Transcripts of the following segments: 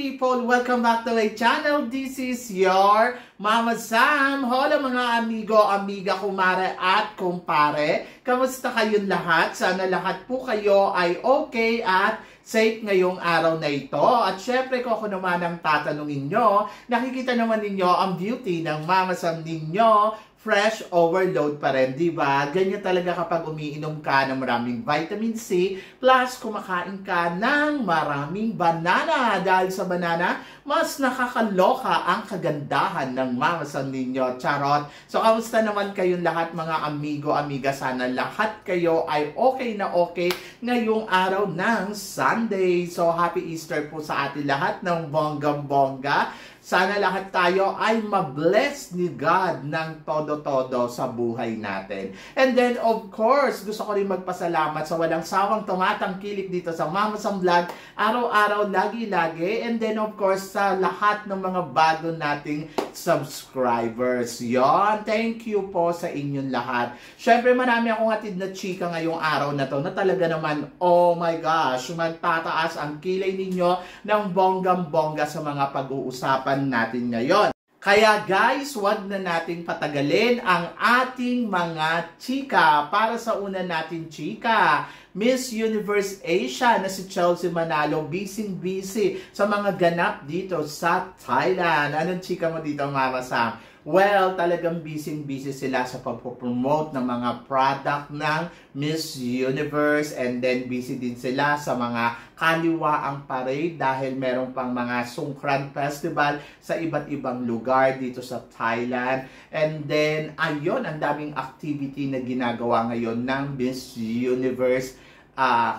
people! Welcome back to my channel. This is your Mama Sam. Hola mga amigo, amiga, kumare at kumpare. Kamusta kayong lahat? Sana lahat po kayo ay okay at safe ngayong araw na ito. At syempre kung ako naman ang tatanungin nyo, nakikita naman ninyo ang beauty ng Mama Sam ninyo. Fresh overload pa rin, di ba? Ganyan talaga kapag umiinom ka ng maraming vitamin C, plus kumakain ka ng maraming banana. Dahil sa banana, mas nakakaloka ang kagandahan ng Mama Sam ninyo. Charot! So, kamusta naman kayong lahat mga amigo, amiga? Sana lahat kayo ay okay na okay ngayong araw ng Sunday. So, happy Easter po sa atin lahat ng bonggang-bongga. Sana lahat tayo ay mabless ni God ng todo-todo sa buhay natin. And then, of course, gusto ko rin magpasalamat sa walang sawang tumatangkilik dito sa Mama Sam Vlog, araw-araw, lagi-lagi. And then, of course, sa lahat ng mga bago nating subscribers. Yon, thank you po sa inyong lahat. Syempre, marami akong hatid na chika ngayong araw na to na talaga naman, oh my gosh, magtataas ang kilay ninyo ng bonggang-bongga sa mga pag-uusapan natin ngayon. Kaya guys, wag na nating patagalin ang ating mga chika. Para sa una natin chika, Miss Universe Asia na si Chelsea Manalo, busy sa mga ganap dito sa Thailand. Anong chika mo dito, Mama Sam? Well, talagang busy sila sa pagpo-promote ng mga product ng Miss Universe, and then busy din sila sa mga kaliwaang parade dahil meron pang mga Songkran Festival sa iba't ibang lugar dito sa Thailand. And then, ayun, ang daming activity na ginagawa ngayon ng Miss Universe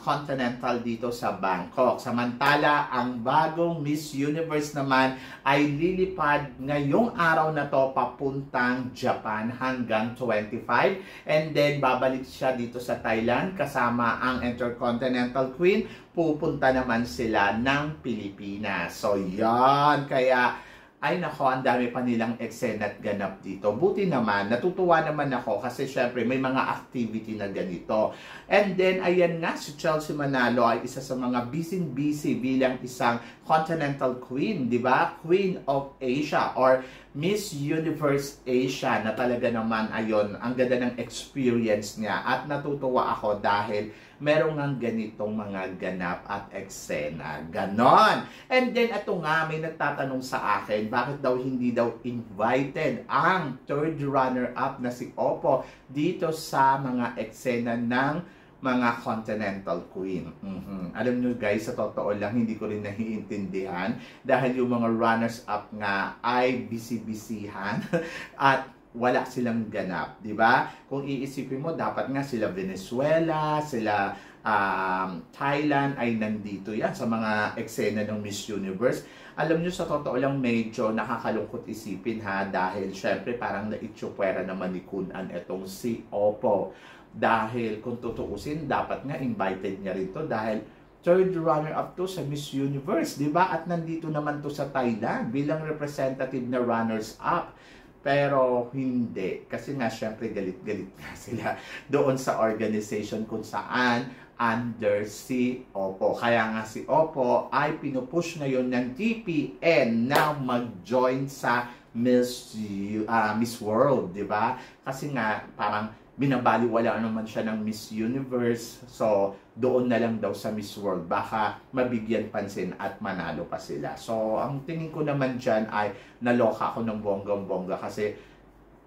Continental dito sa Bangkok. Samantala, ang bagong Miss Universe naman ay lilipad ngayong araw na to papuntang Japan hanggang 25. And then, babalik siya dito sa Thailand kasama ang Intercontinental Queen. Pupunta naman sila ng Pilipinas. So, yan. Kaya, ay nako, ang dami pa nilang eksena at ganap dito. Buti naman, natutuwa naman ako kasi syempre may mga activity na ganito. And then, ayan nga, si Chelsea Manalo ay isa sa mga busy bilang isang Continental Queen, di ba? Queen of Asia or Miss Universe Asia na talaga naman ayon, ang ganda ng experience niya. At natutuwa ako dahil merong ng ganitong mga ganap at eksena. Ganon! And then, ito nga, may nagtatanong sa akin, bakit daw hindi daw invited ang third runner-up na si Oppo dito sa mga eksena ng mga Continental Queen. Alam nyo guys, sa totoo lang, hindi ko rin naiintindihan dahil yung mga runners-up nga ay busy-busyhan at wala silang ganap, di ba? Kung iisipin mo, dapat nga sila Venezuela, sila Thailand ay nandito yan sa mga eksena ng Miss Universe. Alam nyo, sa totoo lang, medyo nakakalungkot isipin ha, dahil syempre parang naitsupwera naman ni Kunan etong si Oppo. Dahil kung tutuusin, dapat nga invited niya rin to dahil third runner-up to sa Miss Universe, di ba? At nandito naman to sa Thailand bilang representative na runners-up. Pero hindi. Kasi nga, syempre, galit-galit nga sila doon sa organization kung saan under si Oppo. Kaya nga si Oppo ay pinupush ngayon ng TPN na mag-join sa Miss World, di ba? Kasi nga, parang binabaliwala naman siya ng Miss Universe. So, doon na lang daw sa Miss World. Baka mabigyan pansin at manalo pa sila. So, ang tingin ko naman dyan ay naloka ako ng bonggang-bongga kasi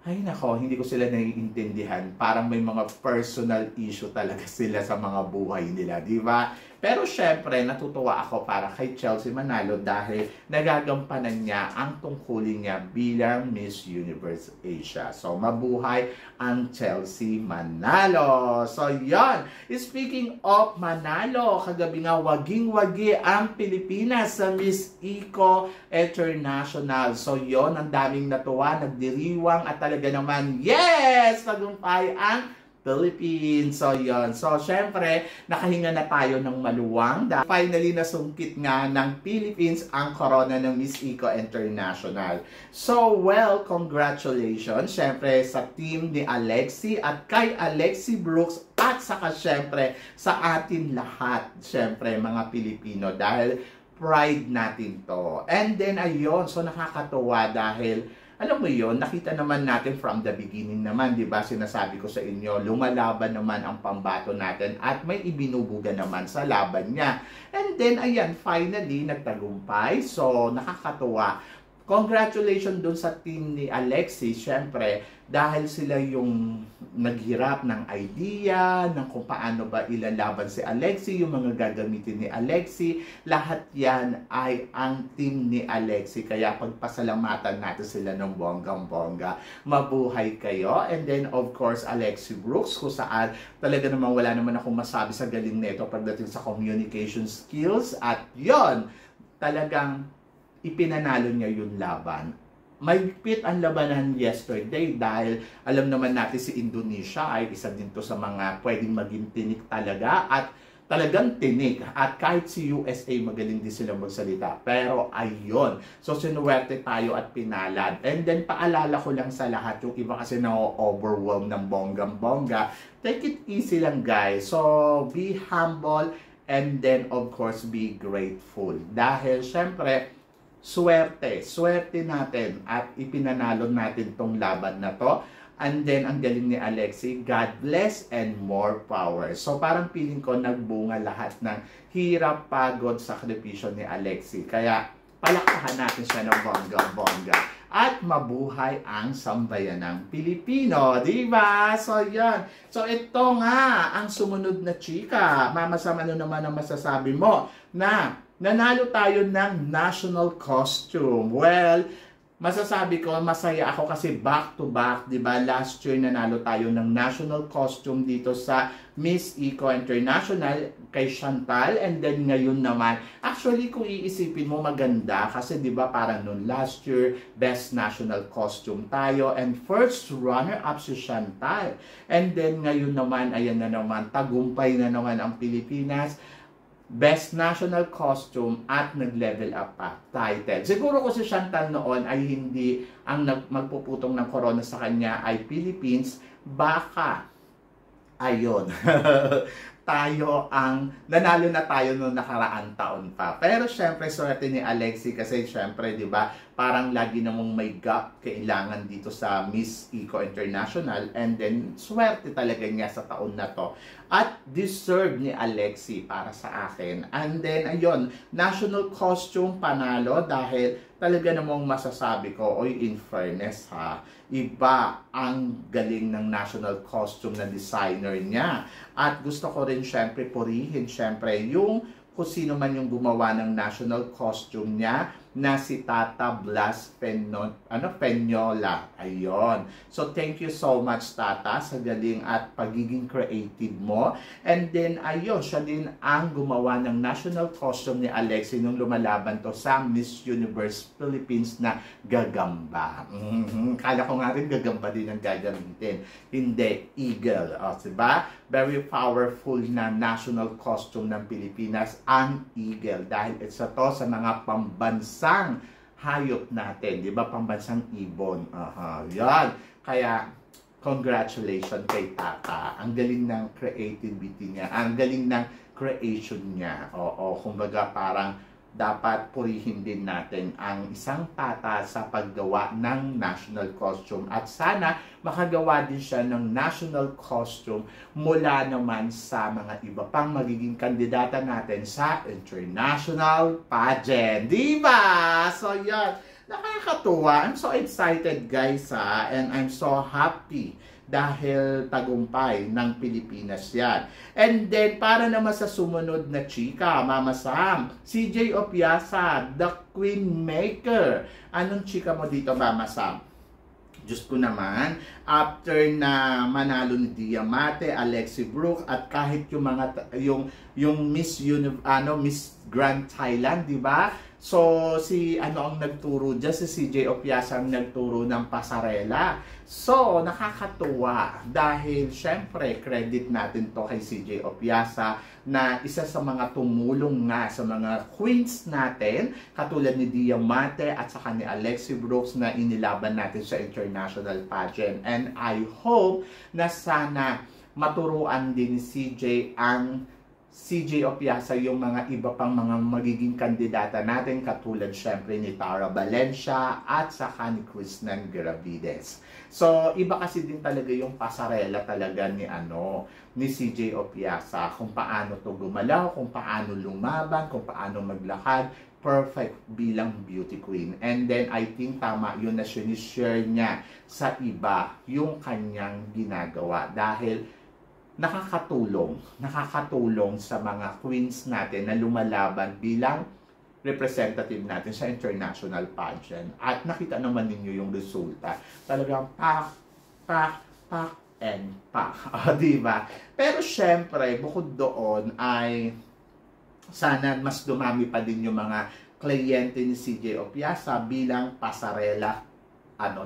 ay nako, hindi ko sila naiintindihan. Parang may mga personal issue talaga sila sa mga buhay nila, di ba? Pero syempre, natutuwa ako para kay Chelsea Manalo dahil nagagampanan niya ang tungkulin niya bilang Miss Universe Asia. So, mabuhay ang Chelsea Manalo. So, yon. Speaking of Manalo, kagabi nga waging-wagi ang Pilipinas sa Miss Eco International. So, yon, ang daming natuwa, nagdiriwang at talaga naman, yes! Tagumpay ang Philippines. So, yun. So, syempre, nakahinga na tayo ng maluwang. Finally, nasungkit nga ng Philippines ang corona ng Miss Eco International. So, well, congratulations. Syempre, sa team ni Alexi at kay Alexi Brooks at saka syempre sa atin lahat, syempre, mga Pilipino. Dahil pride natin to. And then ayun, so nakakatuwa dahil alam mo yon, nakita naman natin from the beginning naman, di ba? Sinasabi ko sa inyo, lumalaban naman ang pambato natin at may ibinubuga naman sa laban niya. And then, ayan, finally, nagtagumpay. So, nakakatuwa. Congratulations dun sa team ni Alexis, syempre, dahil sila yung naghirap ng idea, ng kung paano ba ilalaban si Alexis, yung mga gagamitin ni Alexis, lahat yan ay ang team ni Alexis. Kaya pagpasalamatan natin sila ng bonggang-bongga. Mabuhay kayo. And then, of course, Alexis Brooks, kung saan talaga naman wala naman akong masabi sa galing nito pagdating sa communication skills. At yon talagang ipinanalo niya yung laban. Mahigpit ang labanan yesterday dahil alam naman natin si Indonesia ay isa din to sa mga pwedeng maging tinik talaga at talagang tinik. At kahit si USA magaling din sila magsalita. Pero ayun. So sinuwerte tayo at pinalad. And then paalala ko lang sa lahat, yung iba kasi na-overwhelm ng bonggang-bongga. Take it easy lang guys. So be humble and then of course be grateful. Dahil syempre, swerte natin at ipinanalo natin tong laban na to. And then, ang galing ni Alexis, God bless and more power. So, parang feeling ko nagbunga lahat ng hirap, pagod, sakripisyo ni Alexis. Kaya, palakpakan natin siya ng bongga-bongga. At mabuhay ang sambayanang Pilipino. Diba? So, yan. So, ito nga ang sumunod na chika. Mama Sam, ano naman ang masasabi mo na nanalo tayo ng national costume? Well, masasabi ko, masaya ako kasi back to back, di ba? Last year nanalo tayo ng national costume dito sa Miss Eco International kay Chantal, and then ngayon naman, actually kung iisipin mo maganda kasi di ba parang noon last year, best national costume tayo and first runner up si Chantal. And then ngayon naman, ayan na naman, tagumpay na naman ang Pilipinas. Best National Costume at nag-level up pa title. Siguro ko si Chantal noon ay hindi ang magpuputong ng corona sa kanya ay Philippines, baka ayun tayo ang nanalo na tayo noong nakaraang taon pa. Pero syempre swerte ni Alexis kasi syempre 'di ba parang lagi namang may gap kailangan dito sa Miss Eco International, and then swerte talaga niya sa taon na to. At deserve ni Alexis para sa akin. And then ayun, national costume panalo dahil talaga namang masasabi ko, oy, in fairness ha, iba ang galing ng national costume na designer niya. At gusto ko rin syempre purihin syempre yung kung sino man yung gumawa ng national costume niya na si Tata Blas Penyola. Ayun. So, thank you so much, Tata, sa galing at pagiging creative mo. And then, ayun, siya din ang gumawa ng national costume ni Alexis nung lumalaban to sa Miss Universe Philippines na gagamba. Kala ko nga rin gagamba din ang gagamitin. Hindi, eagle. O, diba? Very powerful na national costume ng Pilipinas, ang eagle. Dahil isa to sa mga pambansang hayop natin. Di ba? Pambansang ibon. Yan. Kaya, congratulations kay Tata. Ang galing ng creativity niya. Ang galing ng creation niya. Oo, kumbaga parang dapat purihin din natin ang isang tata sa paggawa ng national costume. At sana makagawa din siya ng national costume mula naman sa mga iba pang magiging kandidata natin sa international pageant. Diba? So yan, nakakatuwa. I'm so excited guys and I'm so happy dahil tagumpay ng Pilipinas yan. And then, para naman sa sumunod na chika, Mama Sam, CJ Opiasa, the Queen Maker. Anong chika mo dito, Mama Sam? Diyos ko naman, after na manalo ni Diamante, Alexis Brooks, at kahit yung mga yung Miss Grand Thailand, di ba? So, si ang nagturo dyan, si CJ Opiasa ang nagturo ng pasarela. So, nakakatuwa dahil syempre, credit natin to kay CJ Opiasa na isa sa mga tumulong nga sa mga queens natin, katulad ni Diamante at saka ni Alexis Brooks na inilaban natin sa international pageant. And I hope na sana maturuan din ni CJ ang CJ Opiasa yung mga iba pang mga magiging kandidata natin katulad syempre ni Tara Valencia at saka ni Krishnan Garavides. So, iba kasi din talaga yung pasarela talaga ni CJ Opiasa, kung paano to gumalaw, kung paano lumaban, kung paano maglakad, perfect bilang beauty queen. And then, I think tama yun na sinishare niya sa iba yung kanyang ginagawa dahil nakakatulong sa mga queens natin na lumalaban bilang representative natin sa international pageant. At nakita naman ninyo yung resulta. Talagang pak, and pak. O, diba? Pero syempre, bukod doon ay sana mas dumami pa din yung mga kliyente ni CJ Opiasa bilang pasarela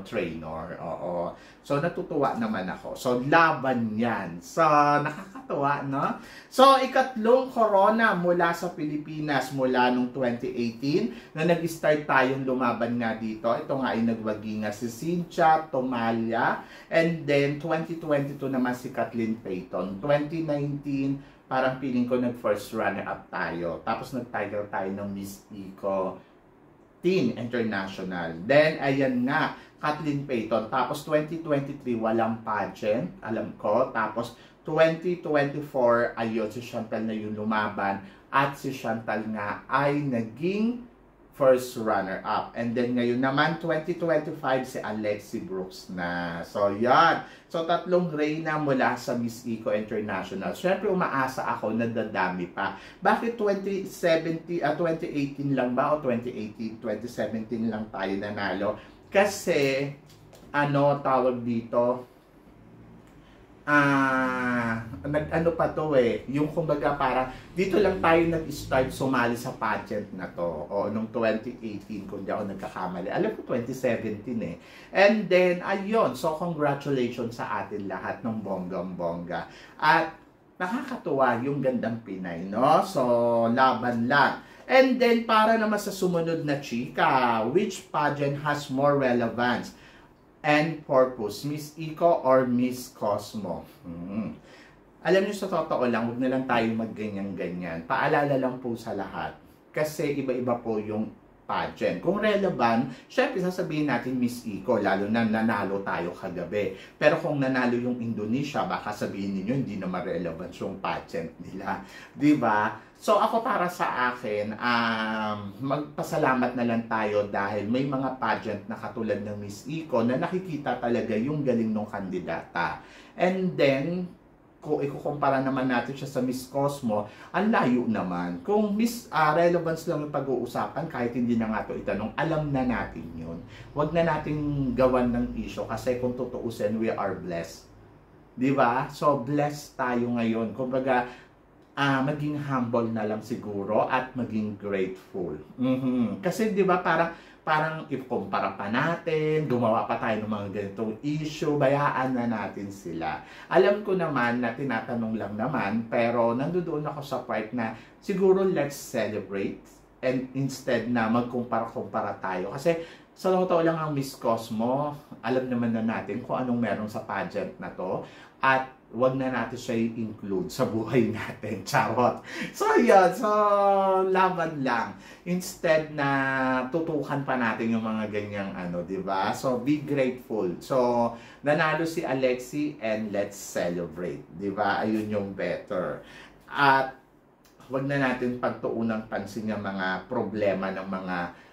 trainer. Oo. So, natutuwa naman ako. So, laban yan. So, nakakatuwa, no? So, ikatlong corona mula sa Pilipinas mula nung 2018 na nag-start tayong lumaban nga dito. Ito nga ay nagwagi nga si Cynthia Tomalia. And then, 2022 naman si Kathleen Payton. 2019, parang feeling ko nag-first runner-up tayo. Tapos nag-title tayo ng Miss Eco Teen International. Then, ayan nga, Kathleen Payton. Tapos, 2023, walang pageant, alam ko. Tapos, 2024, ayun, si Chantal na yung lumaban. At si Chantal nga ay naging first runner-up. And then, ngayon naman, 2025, si Alexi Brooks na. So, yan. So, tatlong reyna mula sa Miss Eco International. Siyempre, umaasa ako na dadami pa. Bakit 2018 lang ba o 2017 lang tayo nanalo? Kasi, tawag dito, ano pa to yung kumbaga parang dito lang tayo nag-start sumali sa pageant na to o nung 2018 kung di ako nagkakamali, alam ko 2017 and then ayun, so congratulations sa atin lahat ng bonggang-bongga at nakakatuwa yung gandang Pinay, no? So laban lang. And then para naman sa sumunod na chika, which pageant has more relevance and purpose, Miss Eco or Miss Cosmo? Alam niyo, sa totoo lang, huwag na lang tayo magganyan-ganyan. Paalala lang po sa lahat. Kasi iba-iba po yung pageant. Kung relevant, syempre sasabihin natin Miss Eco, lalo na nanalo tayo kagabi. Pero kung nanalo yung Indonesia, baka sabihin niyo hindi naman relevant yung pageant nila. Diba? So ako para sa akin, magpasalamat na lang tayo dahil may mga pageant na katulad ng Miss Eco na nakikita talaga yung galing ng kandidata. And then, kung ikukumpara naman natin siya sa Miss Cosmo, ang layo naman. Kung Miss relevance lang yung pag-uusapan, kahit hindi na nga ito itanong, alam na natin yun. Huwag na natin gawan ng issue kasi kung tutuusin, we are blessed. Diba? So, blessed tayo ngayon. Kumbaga, maging humble na lang siguro at maging grateful. Kasi 'di ba parang ikumpara pa natin, gumawa pa tayo ng mga ganitong issue, bayaan na natin sila. Alam ko naman na tinatanong lang naman, pero nandoon ako sa part na siguro let's celebrate and instead na magkumpara-kumpara tayo. Kasi sa totoo lang ang Miss Cosmo, alam naman na natin kung anong meron sa pageant na to at wag na natin siya i-include sa buhay natin. Charot. So, yun. So, laban lang. Instead na tutukan pa natin yung mga ganyang diba? So, be grateful. So, nanalo si Alexi and let's celebrate. Diba? Ayun yung better. At, wag na natin pagtuunang pansin yung mga problema ng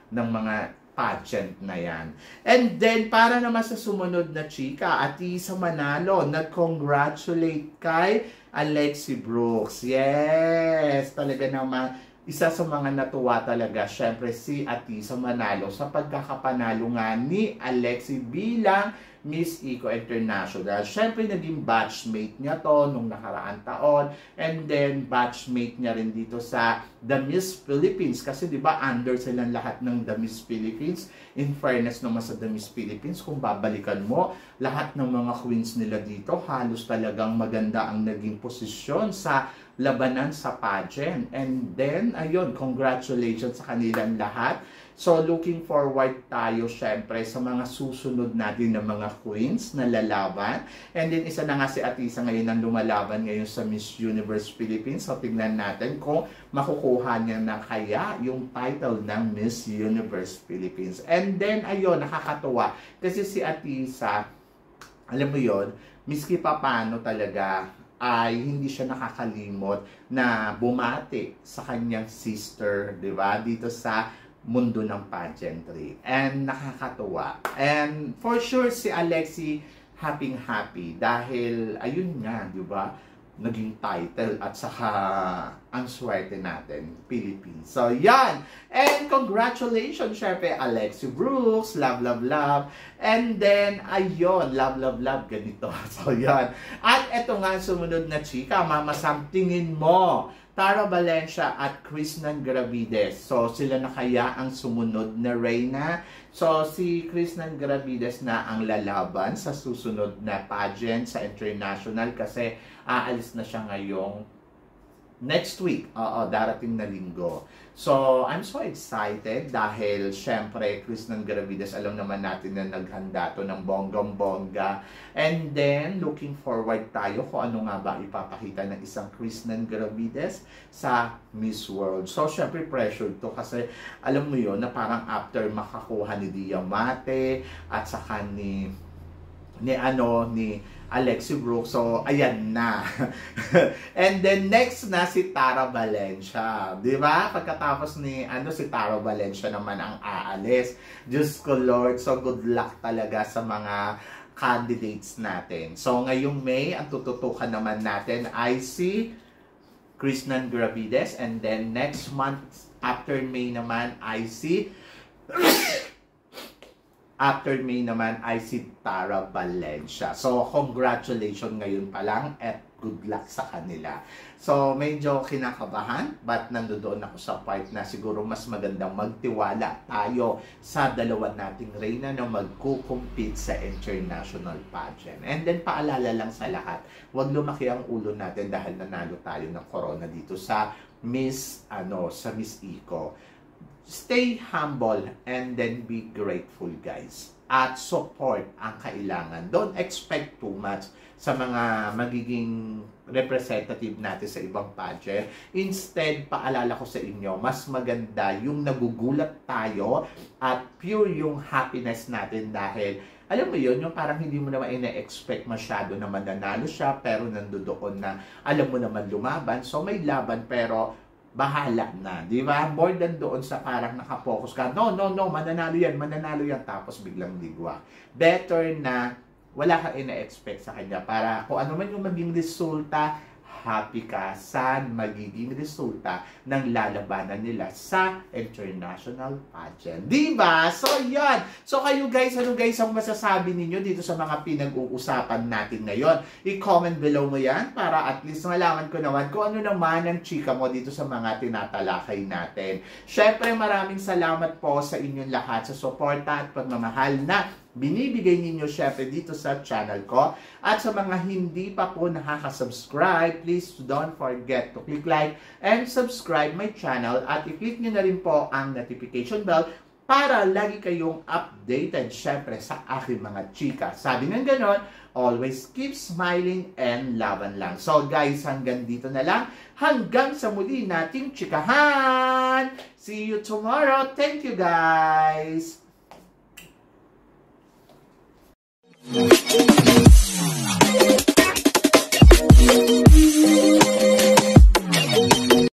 mga pageant na yan. And then, para naman sa sumunod na chika, Atisa Manalo, nag-congratulate kay Alexi Brooks. Yes! Talaga naman, isa sa mga natuwa talaga, syempre si Atisa Manalo sa pagkakapanalo nga ni Alexi bilang Miss Eco International. Syempre, naging batchmate niya to nung nakaraang taon. And then, batchmate niya rin dito sa The Miss Philippines. Kasi, di ba, under silang lahat ng The Miss Philippines. In fairness naman sa The Miss Philippines, kung babalikan mo, lahat ng mga queens nila dito, halos talagang maganda ang naging posisyon sa labanan sa pageant. And then, ayun, congratulations sa kanilang lahat. So, looking forward tayo syempre sa mga susunod natin na mga queens na lalaban. And then, isa na nga si Atisa ngayon ang lumalaban ngayon sa Miss Universe Philippines. So, tingnan natin kung makukuha niya na kaya yung title ng Miss Universe Philippines. And then, ayun, nakakatuwa. Kasi si Atisa, alam mo yon, miski pa paano talaga, ay hindi siya nakakalimot na bumati sa kanyang sister, di ba? Dito sa mundo ng pageantry. And nakakatuwa. And for sure, si Alexi happy dahil, ayun nga, di ba? Naging title at saka ang swerte natin, Philippines. So, yan! And congratulations, syempre, Alexi Brooks, love. And then, ayun, love, ganito. So, yan. At eto nga, sumunod na chika, Mama Sam, tingin mo, Tara Valencia at Krishnan Gravides. So, sila na kaya ang sumunod na reyna. So, si Krishnan Gravides na ang lalaban sa susunod na pageant sa international kasi aalis na siya ngayong next week. Darating na linggo. So, I'm so excited dahil syempre, Krishnan Gravides, alam naman natin na naghanda to ng bonggang-bongga. And then, looking forward tayo kung ano nga ba ipapakita ng isang Krishnan Gravides sa Miss World. So, syempre, pressured to kasi alam mo yon na parang after makakuha ni Diamante at saka ni Alexi Brooks. So, ayan na. And then, next na si Tara Valencia. Di ba? Pagkatapos ni si Tara Valencia naman ang aalis. Diyos ko Lord. So, good luck talaga sa mga candidates natin. So, ngayong May, ang tututukan naman natin ay si Krishnan Gravides. And then, next month, after May naman, ay si Tara Valencia. So, congratulations ngayon pa lang at good luck sa kanila. So, medyo kinakabahan but nandoon ako sa part na siguro mas magandang magtiwala tayo sa dalawa nating reyna na magkukumpit sa international pageant. And then, paalala lang sa lahat, huwag lumaki ang ulo natin dahil nanalo tayo ng corona dito sa Miss Eco. Stay humble and then be grateful, guys. At support ang kailangan. Don't expect too much sa mga magiging representative natin sa ibang pageant. Instead, paalala ko sa inyo, mas maganda yung nagugulat tayo at pure yung happiness natin dahil alam mo yun, yung parang hindi mo naman ina-expect masyado na mananalo siya pero nandoon na alam mo naman lumaban. So may laban pero bahala na, di ba? More than doon sa parang nakapokus ka, no, mananalo yan, tapos biglang ligwa. Better na wala kang ina-expect sa kanya para kung ano man yung maging resulta, happy ka sa magiging resulta ng lalabanan nila sa international pageant. Diba? So, yan. So, kayo guys, ano guys ang masasabi ninyo dito sa mga pinag-uusapan natin ngayon? I-comment below mo yan para at least malaman ko naman kung ano naman ang chika mo dito sa mga tinatalakay natin. Syempre, maraming salamat po sa inyong lahat sa suporta at pagmamahal na binibigay ninyo syempre dito sa channel ko. At sa mga hindi pa po nakaka-subscribe, please don't forget to click like and subscribe my channel at i-click nyo na rin po ang notification bell para lagi kayong updated syempre sa aking mga chika. Sabi ng ganon, always keep smiling and laban lang. So guys, hanggang dito na lang. Hanggang sa muli nating chikahan! See you tomorrow. Thank you guys!